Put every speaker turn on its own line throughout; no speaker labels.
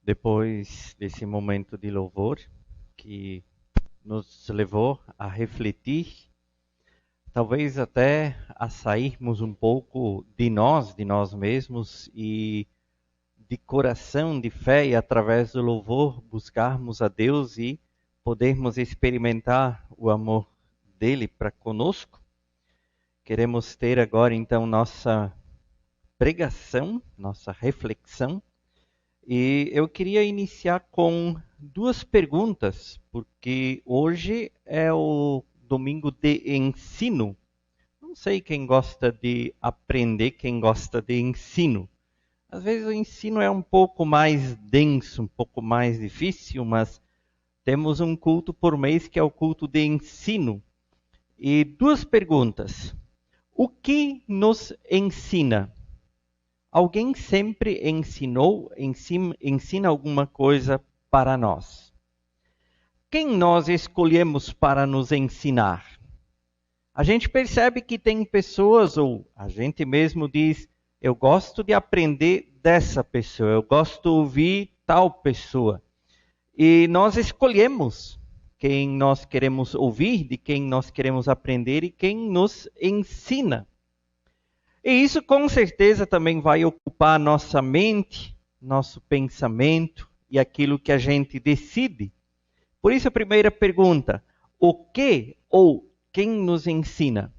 Depois desse momento de louvor que nos levou a refletir, talvez até a sairmos um pouco de nós mesmos e de coração, de fé e através do louvor buscarmos a Deus e podermos experimentar o amor dele para conosco. Queremos ter agora então nossa pregação, nossa reflexão. E eu queria iniciar com duas perguntas, porque hoje é o domingo de ensino. Não sei quem gosta de aprender, quem gosta de ensino. Às vezes o ensino é um pouco mais denso, um pouco mais difícil, mas temos um culto por mês que é o culto de ensino. E duas perguntas. O que nos ensina? Alguém sempre ensina alguma coisa para nós. Quem nós escolhemos para nos ensinar? A gente percebe que tem pessoas, ou a gente mesmo diz, eu gosto de aprender dessa pessoa, eu gosto de ouvir tal pessoa. E nós escolhemos quem nós queremos ouvir, de quem nós queremos aprender e quem nos ensina. E isso com certeza também vai ocupar nossa mente, nosso pensamento e aquilo que a gente decide. Por isso a primeira pergunta, o que ou quem nos ensina?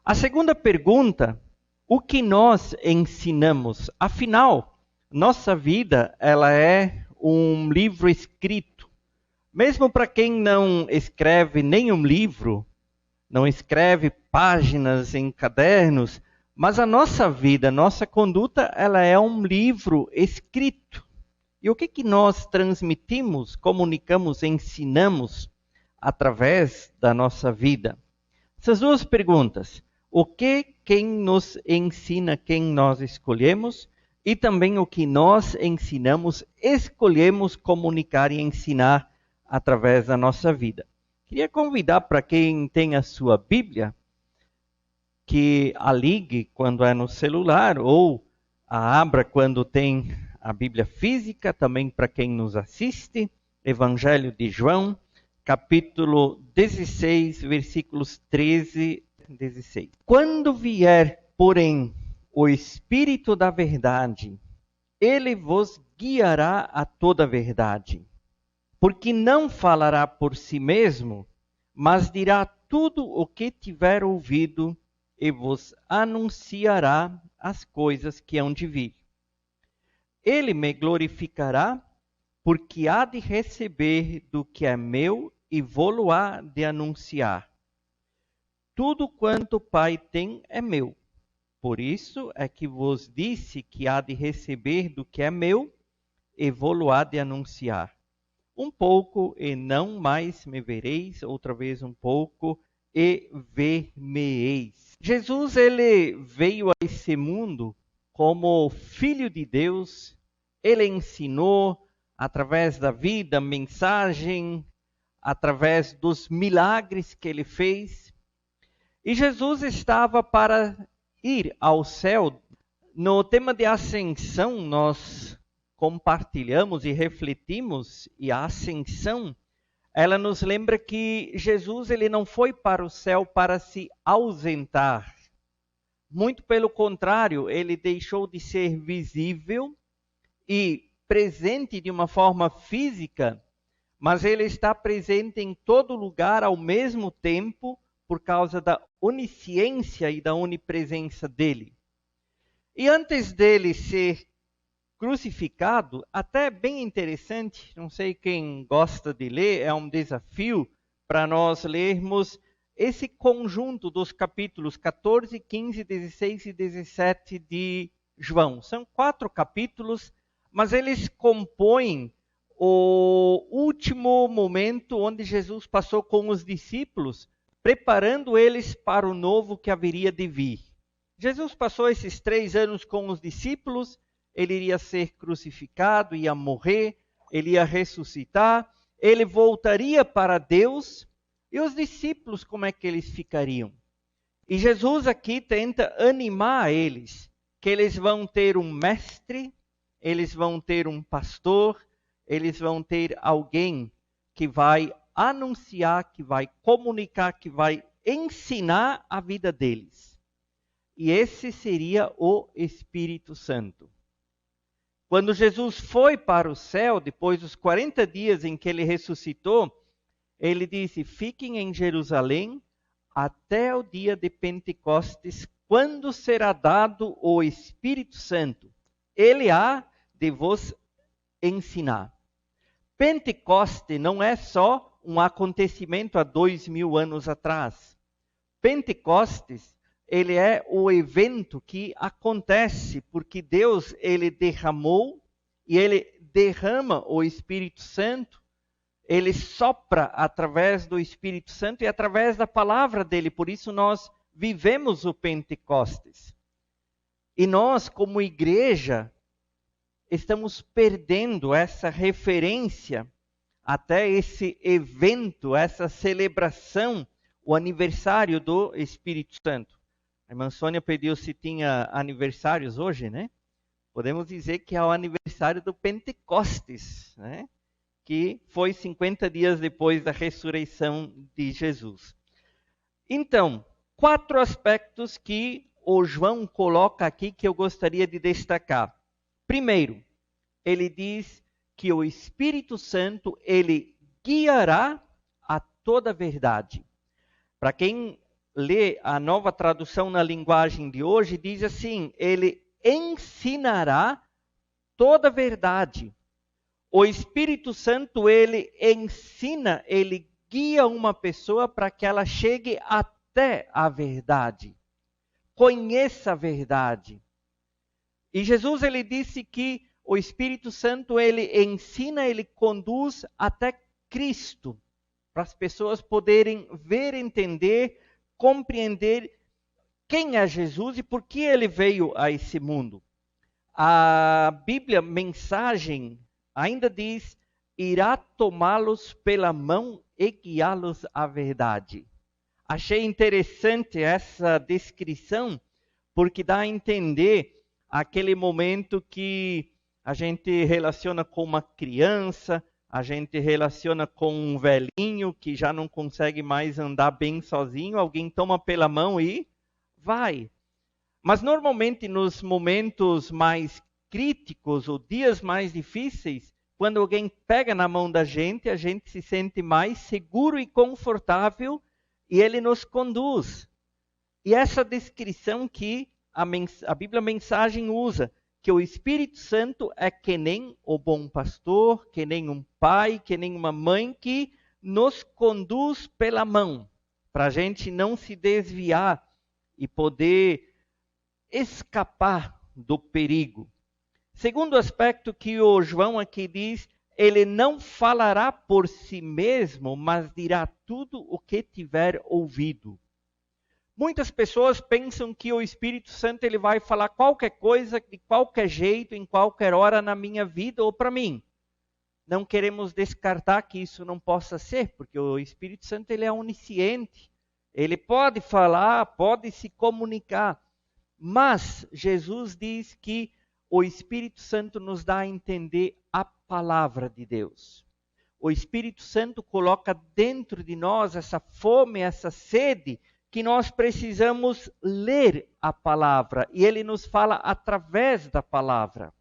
A segunda pergunta, o que nós ensinamos? Afinal, nossa vida ela é um livro escrito. Mesmo para quem não escreve nenhum livro, não escreve páginas em cadernos, mas a nossa vida, a nossa conduta, ela é um livro escrito. E o que nós transmitimos, comunicamos, ensinamos através da nossa vida? Essas duas perguntas. O que, quem nos ensina, quem nós escolhemos, e também o que nós ensinamos, escolhemos comunicar e ensinar através da nossa vida. Queria convidar para quem tem a sua Bíblia, que a ligue quando é no celular ou a abra quando tem a Bíblia física, também para quem nos assiste, Evangelho de João, capítulo 16, versículos 13 e 16. Quando vier, porém, o Espírito da verdade, ele vos guiará a toda a verdade, porque não falará por si mesmo, mas dirá tudo o que tiver ouvido e vos anunciará as coisas que hão de vir. Ele me glorificará, porque há de receber do que é meu e vou-lo há de anunciar. Tudo quanto o Pai tem é meu. Por isso é que vos disse que há de receber do que é meu e vou-lo há de anunciar. Um pouco e não mais me vereis, outra vez um pouco e ver-me-eis. Jesus, ele veio a esse mundo como Filho de Deus, ele ensinou através da vida, mensagem, através dos milagres que ele fez. E Jesus estava para ir ao céu. No tema de ascensão, nós compartilhamos e refletimos, e a ascensão, ela nos lembra que Jesus ele não foi para o céu para se ausentar. Muito pelo contrário, ele deixou de ser visível e presente de uma forma física, mas ele está presente em todo lugar ao mesmo tempo por causa da onisciência e da onipresença dele. E antes dele ser crucificado, até bem interessante, não sei quem gosta de ler, é um desafio para nós lermos esse conjunto dos capítulos 14, 15, 16 e 17 de João. São 4 capítulos, mas eles compõem o último momento onde Jesus passou com os discípulos, preparando eles para o novo que haveria de vir. Jesus passou esses 3 anos com os discípulos, ele iria ser crucificado, ia morrer, ele ia ressuscitar, ele voltaria para Deus, e os discípulos, como é que eles ficariam? E Jesus aqui tenta animar eles, que eles vão ter um mestre, eles vão ter um pastor, eles vão ter alguém que vai anunciar, que vai comunicar, que vai ensinar a vida deles. E esse seria o Espírito Santo. Quando Jesus foi para o céu, depois dos 40 dias em que ele ressuscitou, ele disse: fiquem em Jerusalém até o dia de Pentecostes, quando será dado o Espírito Santo. Ele há de vos ensinar. Pentecoste não é só um acontecimento há 2000 anos atrás. Pentecostes, ele é o evento que acontece porque Deus, ele derramou e ele derrama o Espírito Santo. Ele sopra através do Espírito Santo e através da palavra dele. Por isso nós vivemos o Pentecostes. E nós, como igreja, estamos perdendo essa referência até esse evento, essa celebração, o aniversário do Espírito Santo. A irmã Sônia pediu se tinha aniversários hoje, né? Podemos dizer que é o aniversário do Pentecostes, né? Que foi 50 dias depois da ressurreição de Jesus. Então, 4 aspectos que o João coloca aqui que eu gostaria de destacar. Primeiro, ele diz que o Espírito Santo, ele guiará a toda a verdade. Para quem lê a Nova Tradução na linguagem de hoje, diz assim: ele ensinará toda a verdade. O Espírito Santo, ele ensina, ele guia uma pessoa para que ela chegue até a verdade. Conheça a verdade. E Jesus, ele disse que o Espírito Santo, ele ensina, ele conduz até Cristo, para as pessoas poderem ver, entender, compreender quem é Jesus e por que ele veio a esse mundo. A Bíblia, mensagem, ainda diz: irá tomá-los pela mão e guiá-los à verdade. Achei interessante essa descrição, porque dá a entender aquele momento que a gente relaciona com uma criança, a gente relaciona com um velhinho que já não consegue mais andar bem sozinho, alguém toma pela mão e vai. Mas normalmente nos momentos mais críticos ou dias mais difíceis, quando alguém pega na mão da gente, a gente se sente mais seguro e confortável e ele nos conduz. E essa descrição que a Bíblia Mensagem usa, que o Espírito Santo é que nem o bom pastor, que nem um pai, que nem uma mãe que nos conduz pela mão, para a gente não se desviar e poder escapar do perigo. Segundo aspecto que o João aqui diz, ele não falará por si mesmo, mas dirá tudo o que tiver ouvido. Muitas pessoas pensam que o Espírito Santo ele vai falar qualquer coisa, de qualquer jeito, em qualquer hora na minha vida ou para mim. Não queremos descartar que isso não possa ser, porque o Espírito Santo ele é onisciente. Ele pode falar, pode se comunicar. Mas Jesus diz que o Espírito Santo nos dá a entender a palavra de Deus. O Espírito Santo coloca dentro de nós essa fome, essa sede, que nós precisamos ler a palavra. E ele nos fala através da palavra.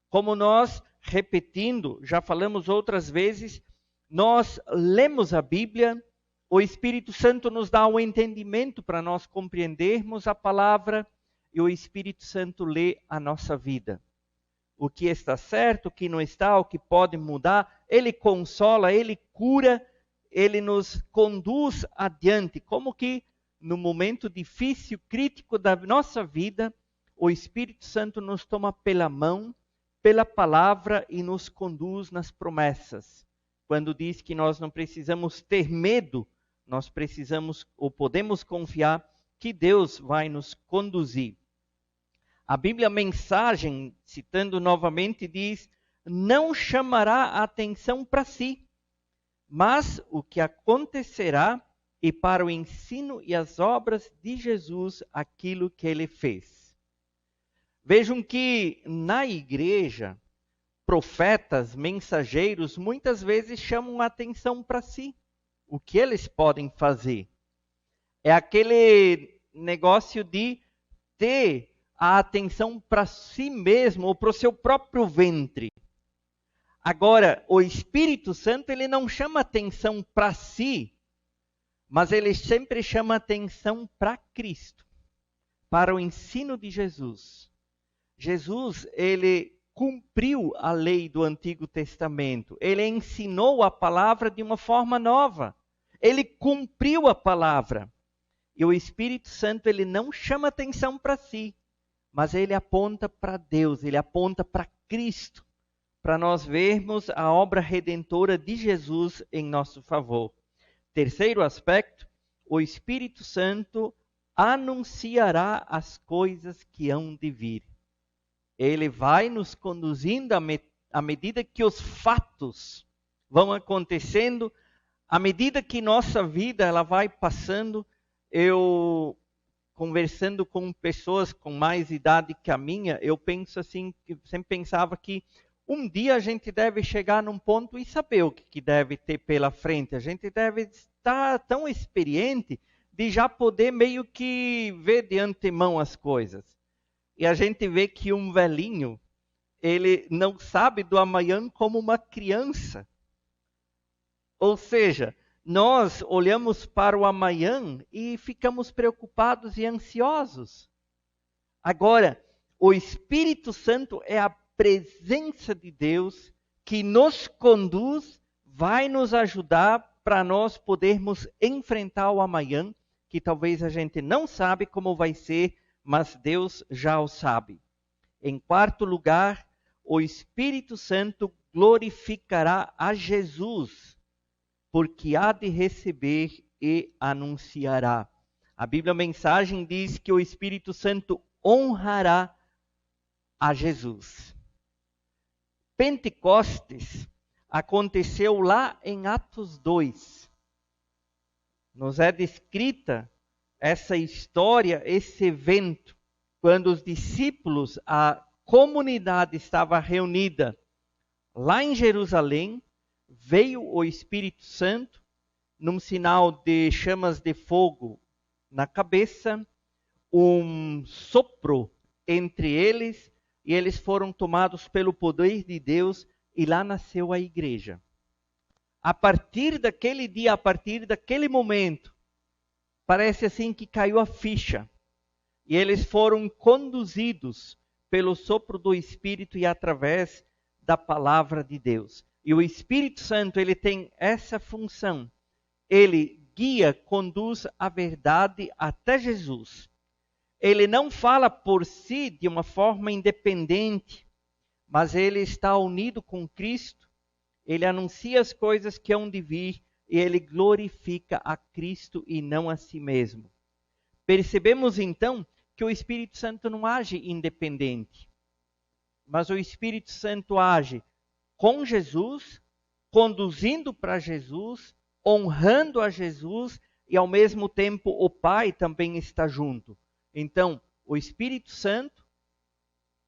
Como nós, repetindo, já falamos outras vezes, nós lemos a Bíblia, o Espírito Santo nos dá o entendimento para nós compreendermos a palavra, e o Espírito Santo lê a nossa vida. O que está certo, o que não está, o que pode mudar, ele consola, ele cura, ele nos conduz adiante. Como que no momento difícil, crítico da nossa vida, o Espírito Santo nos toma pela mão, pela palavra e nos conduz nas promessas. Quando diz que nós não precisamos ter medo, nós precisamos ou podemos confiar que Deus vai nos conduzir. A Bíblia Mensagem, citando novamente, diz: não chamará a atenção para si, mas o que acontecerá e para o ensino e as obras de Jesus aquilo que ele fez. Vejam que na igreja, profetas, mensageiros, muitas vezes chamam a atenção para si. O que eles podem fazer? É aquele negócio de ter a atenção para si mesmo ou para o seu próprio ventre. Agora, o Espírito Santo, ele não chama atenção para si, mas ele sempre chama atenção para Cristo, para o ensino de Jesus. Jesus, ele cumpriu a lei do Antigo Testamento. Ele ensinou a palavra de uma forma nova. Ele cumpriu a palavra. E o Espírito Santo, ele não chama atenção para si, mas ele aponta para Deus, ele aponta para Cristo, para nós vermos a obra redentora de Jesus em nosso favor. Terceiro aspecto, o Espírito Santo anunciará as coisas que hão de vir. Ele vai nos conduzindo à medida que os fatos vão acontecendo, à medida que nossa vida ela vai passando. Eu, conversando com pessoas com mais idade que a minha, eu penso assim, sempre pensava que um dia a gente deve chegar num ponto e saber o que deve ter pela frente. A gente deve estar tão experiente de já poder meio que ver de antemão as coisas. E a gente vê que um velhinho, ele não sabe do amanhã como uma criança. Ou seja, nós olhamos para o amanhã e ficamos preocupados e ansiosos. Agora, o Espírito Santo é a presença de Deus que nos conduz, vai nos ajudar para nós podermos enfrentar o amanhã, que talvez a gente não sabe como vai ser, mas Deus já o sabe. Em quarto lugar, o Espírito Santo glorificará a Jesus, porque há de receber e anunciará. A Bíblia Mensagem diz que o Espírito Santo honrará a Jesus. Pentecostes aconteceu lá em Atos 2. Nos é descrita essa história, esse evento, quando os discípulos, a comunidade estava reunida lá em Jerusalém, veio o Espírito Santo, num sinal de chamas de fogo na cabeça, um sopro entre eles, e eles foram tomados pelo poder de Deus, e lá nasceu a igreja. A partir daquele dia, a partir daquele momento, parece assim que caiu a ficha, e eles foram conduzidos pelo sopro do Espírito e através da palavra de Deus. E o Espírito Santo, ele tem essa função. Ele guia, conduz a verdade até Jesus. Ele não fala por si de uma forma independente, mas ele está unido com Cristo. Ele anuncia as coisas que hão de vir e ele glorifica a Cristo e não a si mesmo. Percebemos então que o Espírito Santo não age independente, mas o Espírito Santo age com Jesus, conduzindo para Jesus, honrando a Jesus, e ao mesmo tempo o Pai também está junto. Então, o Espírito Santo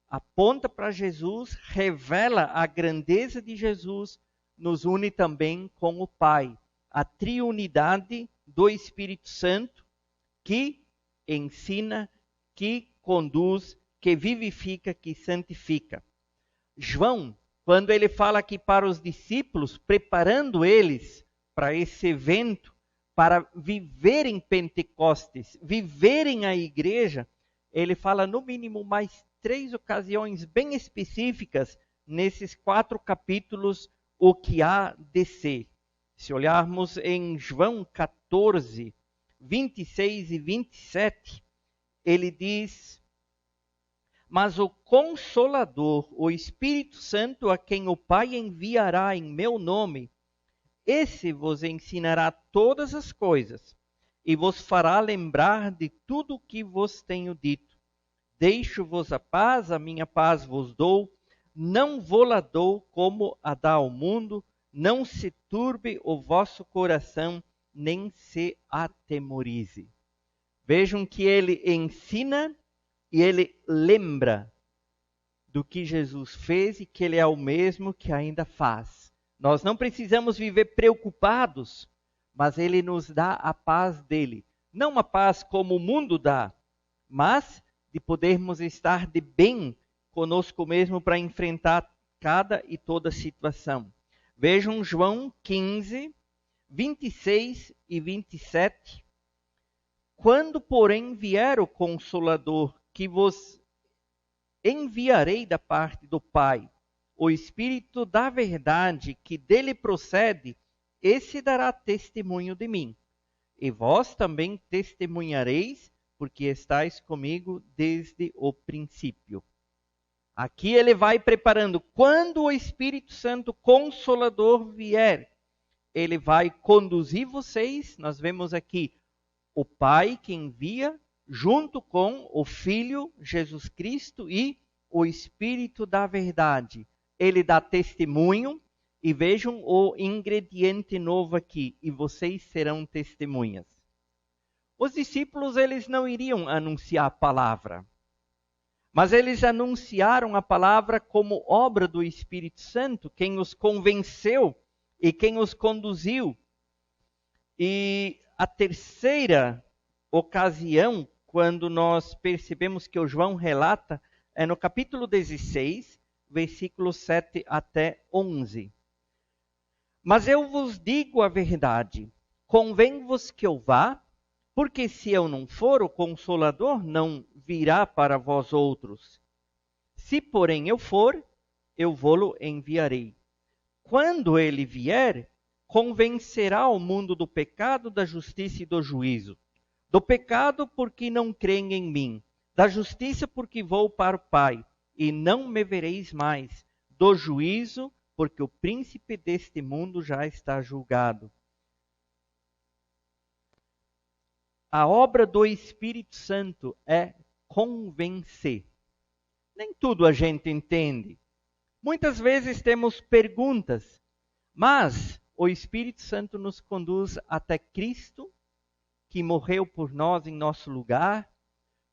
aponta para Jesus, revela a grandeza de Jesus, nos une também com o Pai. A triunidade do Espírito Santo que ensina, que conduz, que vivifica, que santifica. João, quando ele fala aqui para os discípulos, preparando eles para esse evento, para viverem Pentecostes, viverem a igreja, ele fala no mínimo mais 3 ocasiões bem específicas nesses 4 capítulos o que há de ser. Se olharmos em João 14, 26 e 27, ele diz: mas o Consolador, o Espírito Santo, a quem o Pai enviará em meu nome, esse vos ensinará todas as coisas e vos fará lembrar de tudo o que vos tenho dito. Deixo-vos a paz vos dou, não vou-la dou como a dá ao mundo, não se turbe o vosso coração, nem se atemorize. Vejam que ele ensina e ele lembra do que Jesus fez e que Ele é o mesmo que ainda faz. Nós não precisamos viver preocupados, mas Ele nos dá a paz dele. Não uma paz como o mundo dá, mas de podermos estar de bem conosco mesmo para enfrentar cada e toda situação. Vejam João 15, 26 e 27. Quando, porém, vier o Consolador, que vos enviarei da parte do Pai, o Espírito da verdade que dele procede, esse dará testemunho de mim. E vós também testemunhareis, porque estáis comigo desde o princípio. Aqui ele vai preparando. Quando o Espírito Santo Consolador vier, ele vai conduzir vocês. Nós vemos aqui o Pai que envia, junto com o Filho, Jesus Cristo, e o Espírito da verdade. Ele dá testemunho, e vejam o ingrediente novo aqui, e vocês serão testemunhas. Os discípulos, eles não iriam anunciar a palavra, mas eles anunciaram a palavra como obra do Espírito Santo, quem os convenceu e quem os conduziu. E a terceira ocasião, quando nós percebemos que o João relata, é no capítulo 16, versículos 7 até 11. Mas eu vos digo a verdade, convém-vos que eu vá, porque se eu não for, o Consolador não virá para vós outros. Se, porém, eu for, eu vô-lo enviarei. Quando ele vier, convencerá o mundo do pecado, da justiça e do juízo. Do pecado, porque não creem em mim. Da justiça, porque vou para o Pai, e não me vereis mais. Do juízo, porque o príncipe deste mundo já está julgado. A obra do Espírito Santo é convencer. Nem tudo a gente entende. Muitas vezes temos perguntas, mas o Espírito Santo nos conduz até Cristo, que morreu por nós em nosso lugar,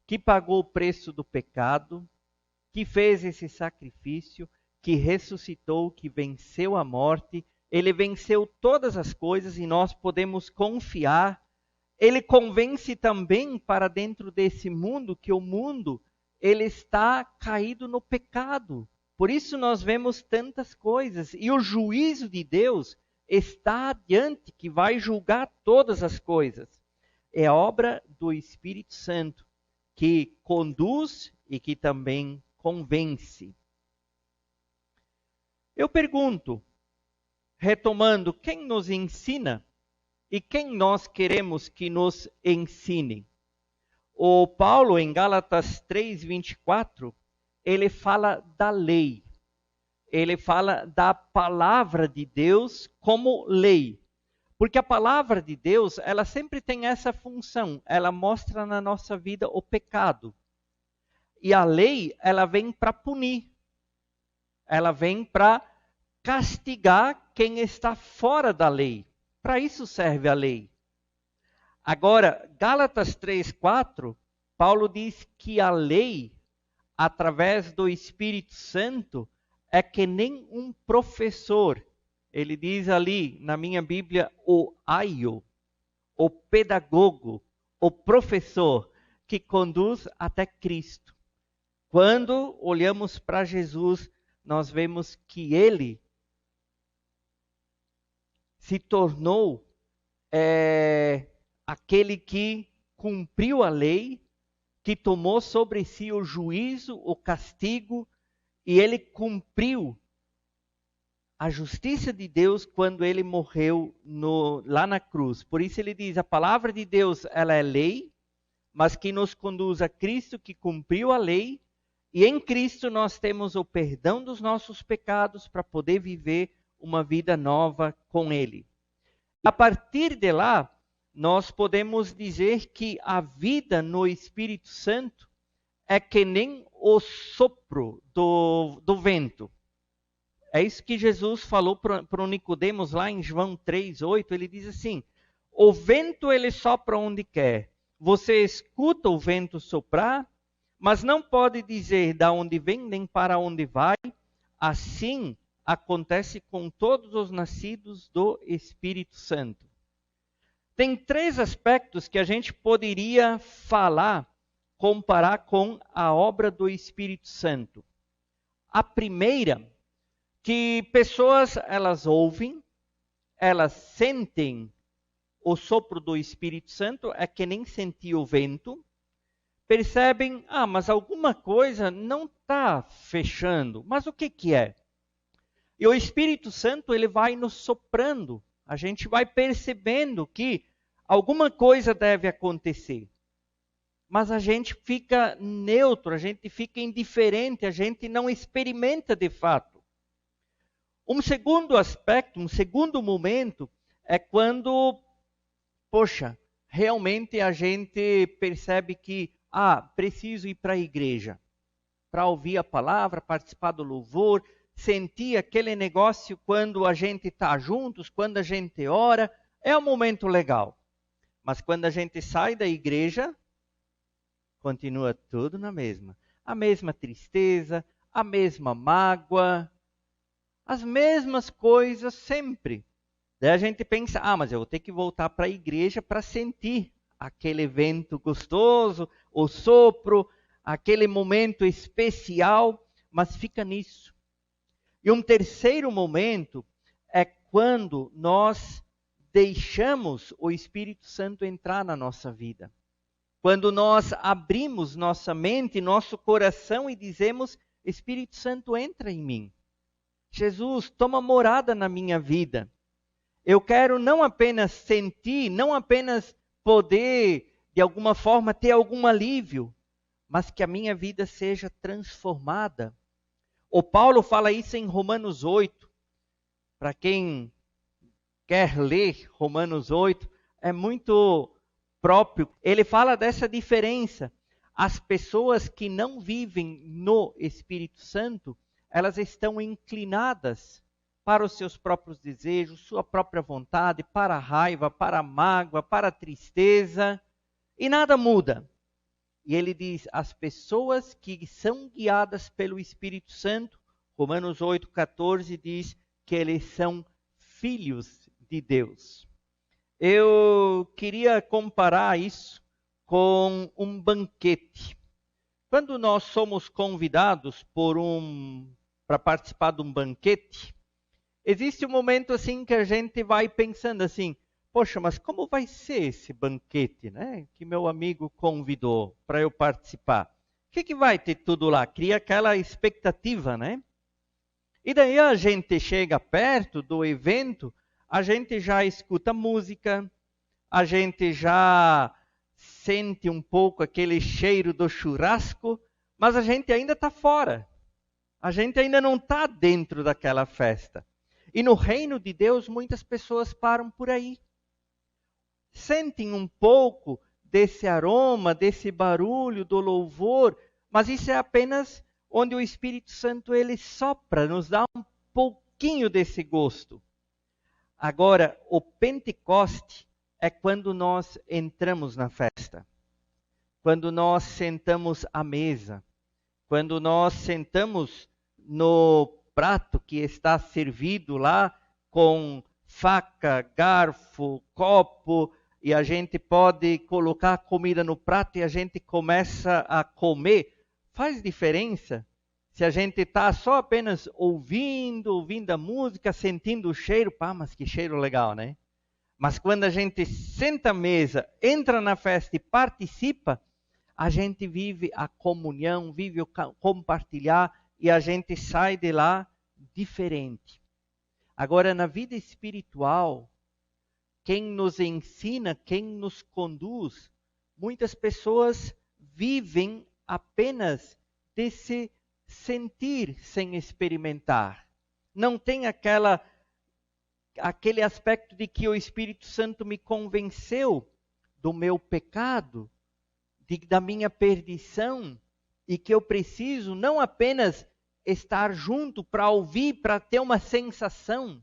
que pagou o preço do pecado, que fez esse sacrifício, que ressuscitou, que venceu a morte. Ele venceu todas as coisas e nós podemos confiar. Ele convence também para dentro desse mundo, que o mundo ele está caído no pecado. Por isso nós vemos tantas coisas. E o juízo de Deus está adiante, que vai julgar todas as coisas. É obra do Espírito Santo, que conduz e que também convence. Eu pergunto, retomando, quem nos ensina e quem nós queremos que nos ensine? O Paulo, em Gálatas 3:24, ele fala da lei. Ele fala da palavra de Deus como lei. Porque a palavra de Deus, ela sempre tem essa função. Ela mostra na nossa vida o pecado. E a lei, ela vem para punir. Ela vem para castigar quem está fora da lei. Para isso serve a lei. Agora, Gálatas 3:4, Paulo diz que a lei, através do Espírito Santo, é que nem um professor. Ele diz ali, na minha Bíblia, o aio, o pedagogo, o professor, que conduz até Cristo. Quando olhamos para Jesus, nós vemos que ele se tornou aquele que cumpriu a lei, que tomou sobre si o juízo, o castigo, e ele cumpriu a justiça de Deus quando ele morreu lá na cruz. Por isso ele diz, a palavra de Deus ela é lei, mas que nos conduz a Cristo que cumpriu a lei, e em Cristo nós temos o perdão dos nossos pecados para poder viver uma vida nova com Ele. A partir de lá, nós podemos dizer que a vida no Espírito Santo é que nem o sopro do vento. É isso que Jesus falou para o Nicodemos lá em João 3:8. Ele diz assim, o vento ele sopra onde quer. Você escuta o vento soprar, mas não pode dizer de onde vem nem para onde vai. Assim acontece com todos os nascidos do Espírito Santo. Tem 3 aspectos que a gente poderia comparar com a obra do Espírito Santo. A primeira, que pessoas elas ouvem, elas sentem o sopro do Espírito Santo, é que nem sentir o vento, percebem, mas alguma coisa não está fechando, mas o que é? E o Espírito Santo ele vai nos soprando, a gente vai percebendo que alguma coisa deve acontecer. Mas a gente fica neutro, a gente fica indiferente, a gente não experimenta de fato. Um segundo aspecto, um segundo momento, é quando, realmente a gente percebe que, preciso ir para a igreja, para ouvir a palavra, participar do louvor, sentir aquele negócio quando a gente está juntos, quando a gente ora, é um momento legal. Mas quando a gente sai da igreja, continua tudo na mesma. A mesma tristeza, a mesma mágoa, as mesmas coisas sempre. Daí a gente pensa, mas eu vou ter que voltar para a igreja para sentir aquele evento gostoso, o sopro, aquele momento especial, mas fica nisso. E um terceiro momento é quando nós deixamos o Espírito Santo entrar na nossa vida. Quando nós abrimos nossa mente, nosso coração e dizemos, Espírito Santo, entra em mim. Jesus, toma morada na minha vida. Eu quero não apenas sentir, não apenas poder, de alguma forma, ter algum alívio, mas que a minha vida seja transformada. O Paulo fala isso em Romanos 8. Para quem quer ler Romanos 8, é muito próprio. Ele fala dessa diferença. As pessoas que não vivem no Espírito Santo, elas estão inclinadas para os seus próprios desejos, sua própria vontade, para a raiva, para a mágoa, para a tristeza, e nada muda. E ele diz, as pessoas que são guiadas pelo Espírito Santo, Romanos 8,14 diz que eles são filhos de Deus. Eu queria comparar isso com um banquete. Quando nós somos convidados para participar de um banquete, existe um momento assim que a gente vai pensando assim, mas como vai ser esse banquete, né? Que meu amigo convidou para eu participar? O que vai ter tudo lá? Cria aquela expectativa, né? E daí a gente chega perto do evento, a gente já escuta música, a gente já sente um pouco aquele cheiro do churrasco, mas a gente ainda está fora. A gente ainda não está dentro daquela festa. E no reino de Deus, muitas pessoas param por aí. Sentem um pouco desse aroma, desse barulho, do louvor, mas isso é apenas onde o Espírito Santo ele sopra, nos dá um pouquinho desse gosto. Agora, o Pentecoste é quando nós entramos na festa, quando nós sentamos à mesa, quando nós sentamos no prato que está servido lá com faca, garfo, copo, e a gente pode colocar a comida no prato e a gente começa a comer. Faz diferença se a gente está só apenas ouvindo a música, sentindo o cheiro. Mas que cheiro legal, né? Mas quando a gente senta à mesa, entra na festa e participa, a gente vive a comunhão, vive o compartilhar e a gente sai de lá diferente. Agora, na vida espiritual, quem nos ensina, quem nos conduz, muitas pessoas vivem apenas desse sentir sem experimentar. Não tem aquele aspecto de que o Espírito Santo me convenceu do meu pecado, da minha perdição, e que eu preciso não apenas estar junto para ouvir, para ter uma sensação.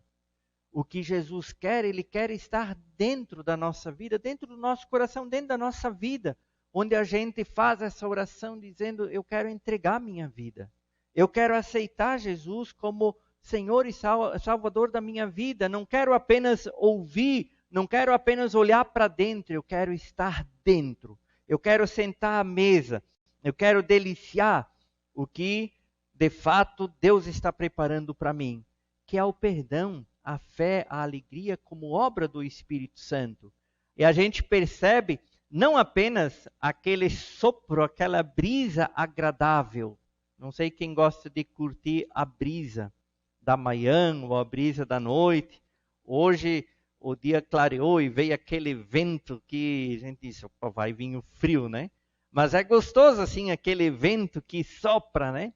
O que Jesus quer, Ele quer estar dentro da nossa vida, dentro do nosso coração, dentro da nossa vida. onde a gente faz essa oração dizendo: eu quero entregar minha vida. Eu quero aceitar Jesus como Senhor e Salvador da minha vida. Não quero apenas ouvir, não quero apenas olhar para dentro, eu quero estar dentro. Eu quero sentar à mesa, eu quero deliciar o que de fato Deus está preparando para mim, que é o perdão, a fé, a alegria como obra do Espírito Santo. E a gente percebe não apenas aquele sopro, aquela brisa agradável. Não sei quem gosta de curtir a brisa da manhã ou a brisa da noite. Hoje o dia clareou e veio aquele vento que a gente disse: opa, vai vir o frio, né? Mas é gostoso assim, aquele vento que sopra, né?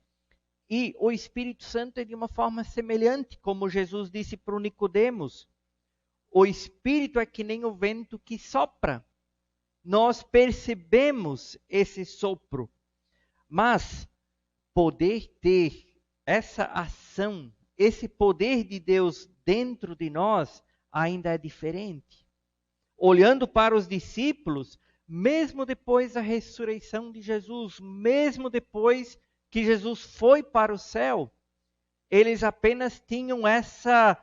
E o Espírito Santo é de uma forma semelhante, como Jesus disse para o Nicodemos. O Espírito é que nem o vento que sopra. Nós percebemos esse sopro, mas poder ter essa ação, esse poder de Deus dentro de nós ainda é diferente. Olhando para os discípulos, mesmo depois da ressurreição de Jesus, mesmo depois que Jesus foi para o céu, eles apenas tinham essa,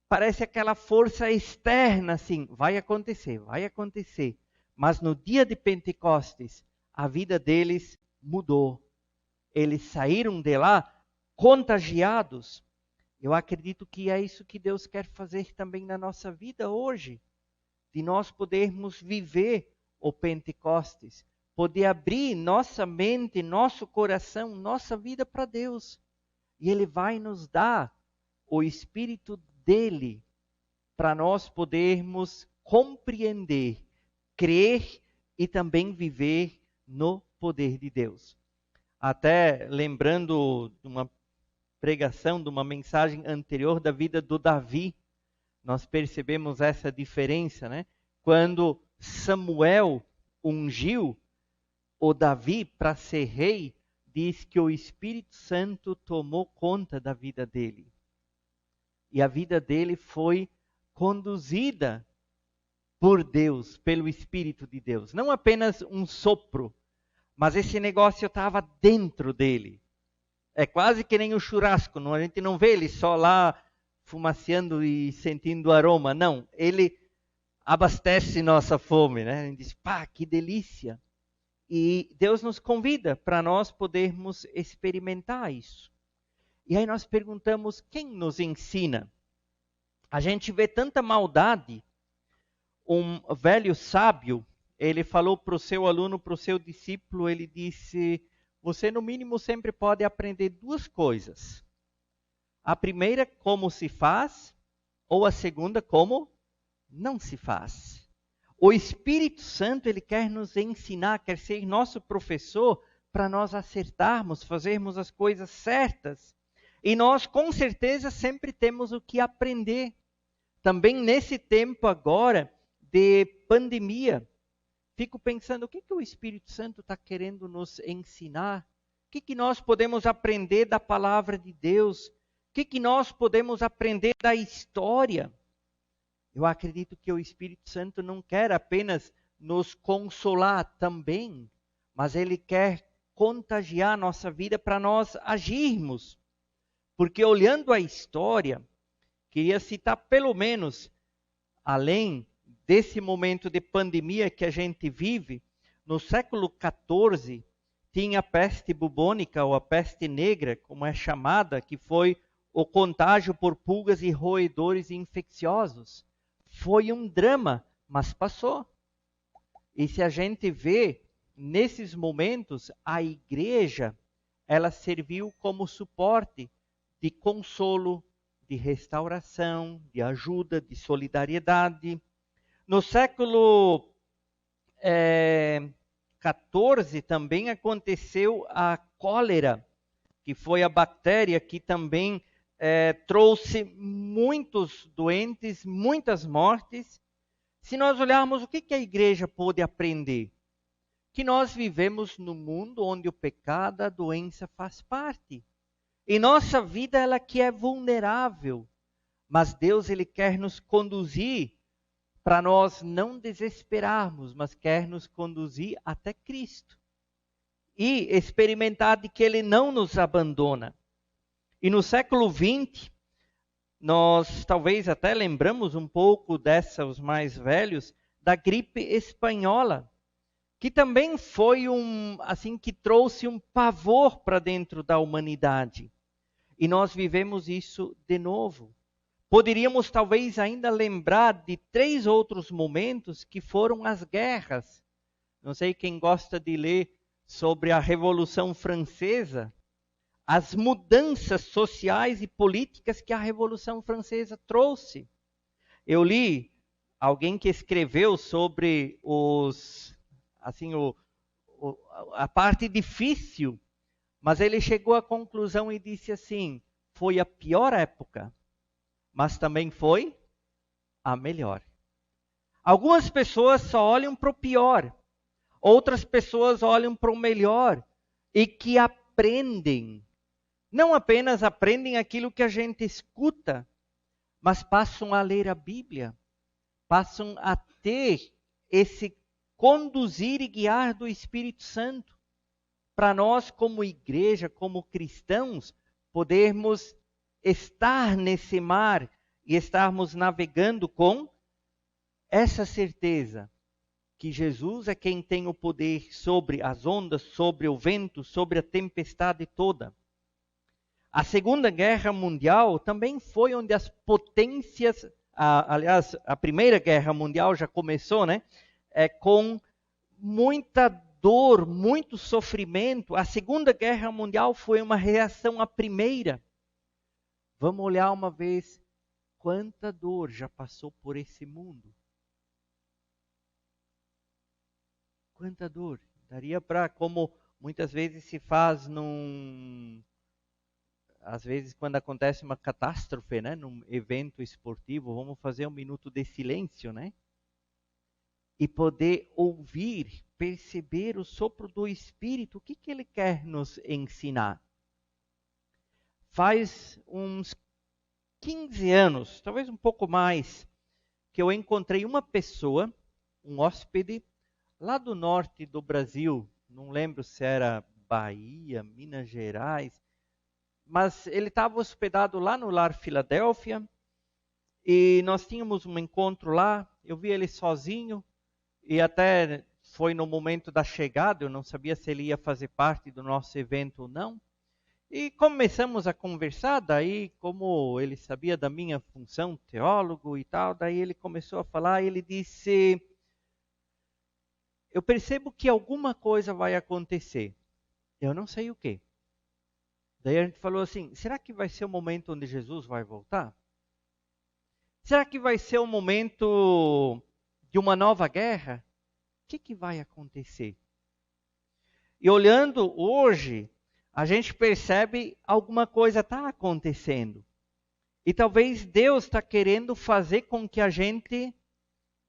parece aquela força externa, assim, vai acontecer, vai acontecer. Mas no dia de Pentecostes, a vida deles mudou. Eles saíram de lá contagiados. Eu acredito que é isso que Deus quer fazer também na nossa vida hoje. De nós podermos viver o Pentecostes. Poder abrir nossa mente, nosso coração, nossa vida para Deus. E Ele vai nos dar o Espírito dEle para nós podermos compreender, crer e também viver no poder de Deus. Até lembrando de uma pregação, de uma mensagem anterior da vida do Davi, nós percebemos essa diferença, né? Quando Samuel ungiu o Davi para ser rei, diz que o Espírito Santo tomou conta da vida dele. E a vida dele foi conduzida por Deus, pelo Espírito de Deus. Não apenas um sopro, mas esse negócio estava dentro dele. É quase que nem o churrasco, não? A gente não vê ele só lá fumaceando e sentindo o aroma. Não, ele abastece nossa fome, né? A gente diz: pá, que delícia. E Deus nos convida para nós podermos experimentar isso. E aí nós perguntamos: quem nos ensina? A gente vê tanta maldade. Um velho sábio, ele falou para o seu aluno, para o seu discípulo, ele disse: você no mínimo sempre pode aprender duas coisas. A primeira, como se faz, ou a segunda, como não se faz. O Espírito Santo, ele quer nos ensinar, quer ser nosso professor para nós acertarmos, fazermos as coisas certas. E nós, com certeza, sempre temos o que aprender. Também nesse tempo agora de pandemia, fico pensando, o que o Espírito Santo está querendo nos ensinar? O que nós podemos aprender da palavra de Deus? O que nós podemos aprender da história? Eu acredito que o Espírito Santo não quer apenas nos consolar também, mas ele quer contagiar nossa vida para nós agirmos. Porque olhando a história, queria citar pelo menos, além desse momento de pandemia que a gente vive, no século XIV, tinha a peste bubônica, ou a peste negra, como é chamada, que foi o contágio por pulgas e roedores infecciosos. Foi um drama, mas passou. E se a gente vê, nesses momentos, a igreja, ela serviu como suporte de consolo, de restauração, de ajuda, de solidariedade. No século XIV também aconteceu a cólera, que foi a bactéria que também trouxe muitos doentes, muitas mortes. Se nós olharmos o que a igreja pôde aprender, que nós vivemos num mundo onde o pecado, a doença faz parte. E nossa vida, ela que é vulnerável, mas Deus, ele quer nos conduzir para nós não desesperarmos, mas quer nos conduzir até Cristo. E experimentar de que Ele não nos abandona. E no século XX, nós talvez até lembramos um pouco os mais velhos, da gripe espanhola, que também foi que trouxe um pavor para dentro da humanidade. E nós vivemos isso de novo. Poderíamos talvez ainda lembrar de 3 outros momentos que foram as guerras. Não sei quem gosta de ler sobre a Revolução Francesa, as mudanças sociais e políticas que a Revolução Francesa trouxe. Eu li alguém que escreveu sobre a parte difícil, mas ele chegou à conclusão e disse assim: foi a pior época, mas também foi a melhor. Algumas pessoas só olham para o pior, outras pessoas olham para o melhor e que aprendem. Não apenas aprendem aquilo que a gente escuta, mas passam a ler a Bíblia, passam a ter esse conduzir e guiar do Espírito Santo. Para nós, como igreja, como cristãos, podermos estar nesse mar e estarmos navegando com essa certeza que Jesus é quem tem o poder sobre as ondas, sobre o vento, sobre a tempestade toda. A Segunda Guerra Mundial também foi onde as potências, aliás, a Primeira Guerra Mundial já começou, né? Com muita dor, muito sofrimento. A Segunda Guerra Mundial foi uma reação à primeira. Vamos olhar uma vez quanta dor já passou por esse mundo. Quanta dor. Daria para, como muitas vezes se faz às vezes quando acontece uma catástrofe, né, num evento esportivo, vamos fazer um minuto de silêncio, né? E poder ouvir, perceber o sopro do Espírito, o que ele quer nos ensinar. Faz uns 15 anos, talvez um pouco mais, que eu encontrei uma pessoa, um hóspede, lá do norte do Brasil, não lembro se era Bahia, Minas Gerais, mas ele estava hospedado lá no Lar Filadélfia, e nós tínhamos um encontro lá, eu vi ele sozinho, e até foi no momento da chegada, eu não sabia se ele ia fazer parte do nosso evento ou não. E começamos a conversar, daí como ele sabia da minha função, teólogo e tal, daí ele começou a falar, e ele disse: eu percebo que alguma coisa vai acontecer, eu não sei o quê. Daí a gente falou assim: será que vai ser o momento onde Jesus vai voltar? Será que vai ser o momento de uma nova guerra? O que vai acontecer? E olhando hoje, a gente percebe alguma coisa está acontecendo. E talvez Deus está querendo fazer com que a gente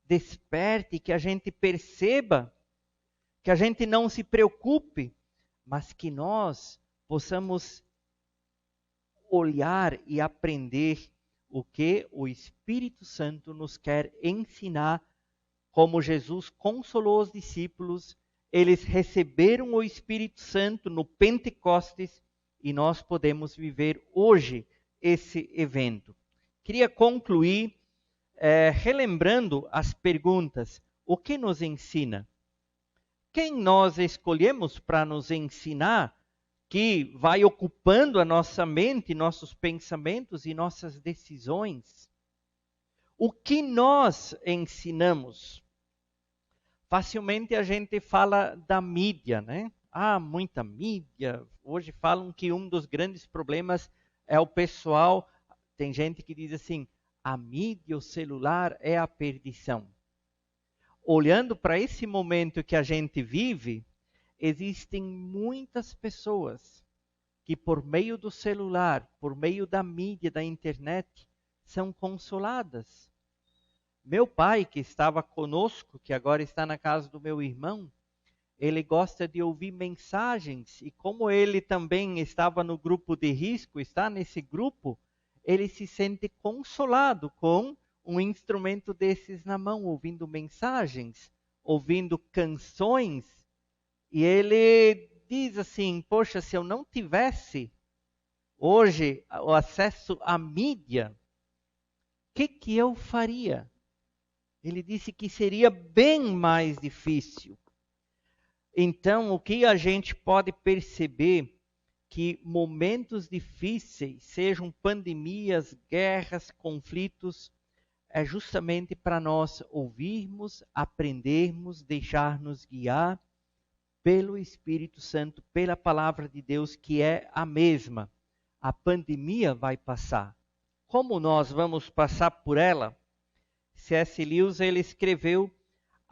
desperte, que a gente perceba, que a gente não se preocupe, mas que nós possamos olhar e aprender o que o Espírito Santo nos quer ensinar. Como Jesus consolou os discípulos, eles receberam o Espírito Santo no Pentecostes e nós podemos viver hoje esse evento. Queria concluir relembrando as perguntas. O que nos ensina? Quem nós escolhemos para nos ensinar, que vai ocupando a nossa mente, nossos pensamentos e nossas decisões? O que nós ensinamos? Facilmente a gente fala da mídia, né? Muita mídia. Hoje falam que um dos grandes problemas é o pessoal. Tem gente que diz assim: a mídia, o celular é a perdição. Olhando para esse momento que a gente vive, existem muitas pessoas que por meio do celular, por meio da mídia, da internet, são consoladas. Meu pai, que estava conosco, que agora está na casa do meu irmão, ele gosta de ouvir mensagens, e como ele também estava no grupo de risco, está nesse grupo, ele se sente consolado com um instrumento desses na mão, ouvindo mensagens, ouvindo canções, e ele diz assim: poxa, se eu não tivesse hoje o acesso à mídia, o que eu faria? Ele disse que seria bem mais difícil. Então, o que a gente pode perceber que momentos difíceis, sejam pandemias, guerras, conflitos, é justamente para nós ouvirmos, aprendermos, deixar-nos guiar pelo Espírito Santo, pela palavra de Deus, que é a mesma. A pandemia vai passar. Como nós vamos passar por ela? C.S. Lewis ele escreveu: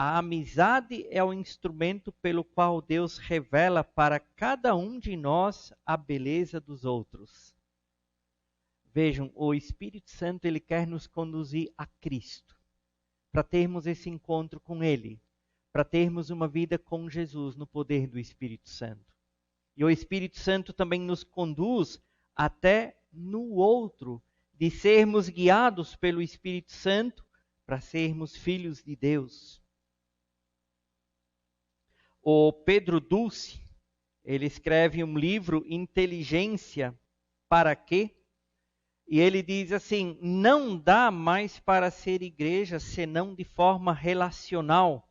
a amizade é o instrumento pelo qual Deus revela para cada um de nós a beleza dos outros. Vejam, o Espírito Santo ele quer nos conduzir a Cristo, para termos esse encontro com Ele, para termos uma vida com Jesus no poder do Espírito Santo. E o Espírito Santo também nos conduz até no outro, de sermos guiados pelo Espírito Santo para sermos filhos de Deus. O Pedro Dulce, ele escreve um livro, Inteligência para quê? E ele diz assim: não dá mais para ser igreja senão de forma relacional.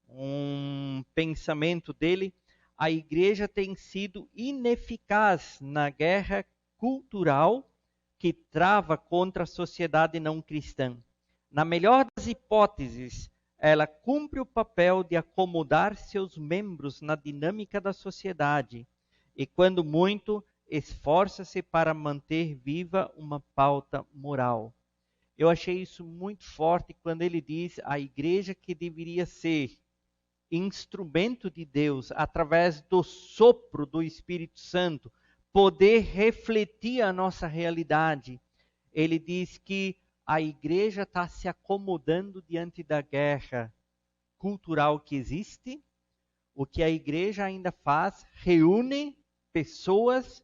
Um pensamento dele: a igreja tem sido ineficaz na guerra cultural que trava contra a sociedade não cristã. Na melhor das hipóteses, ela cumpre o papel de acomodar seus membros na dinâmica da sociedade e, quando muito, esforça-se para manter viva uma pauta moral. Eu achei isso muito forte quando ele diz a igreja que deveria ser instrumento de Deus, através do sopro do Espírito Santo, poder refletir a nossa realidade. Ele diz que a igreja está se acomodando diante da guerra cultural que existe. O que a igreja ainda faz, reúne pessoas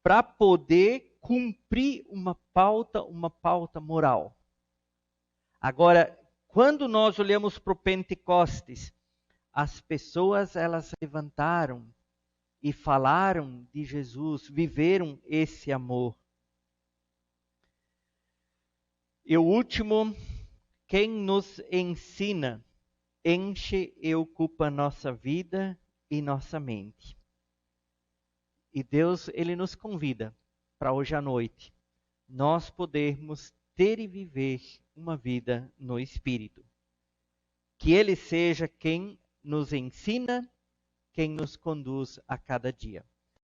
para poder cumprir uma pauta moral. Agora, quando nós olhamos para o Pentecostes, as pessoas elas levantaram e falaram de Jesus, viveram esse amor. E o último, quem nos ensina, enche e ocupa nossa vida e nossa mente. E Deus, ele nos convida para hoje à noite, nós podermos ter e viver uma vida no Espírito. Que Ele seja quem nos ensina, quem nos conduz a cada dia.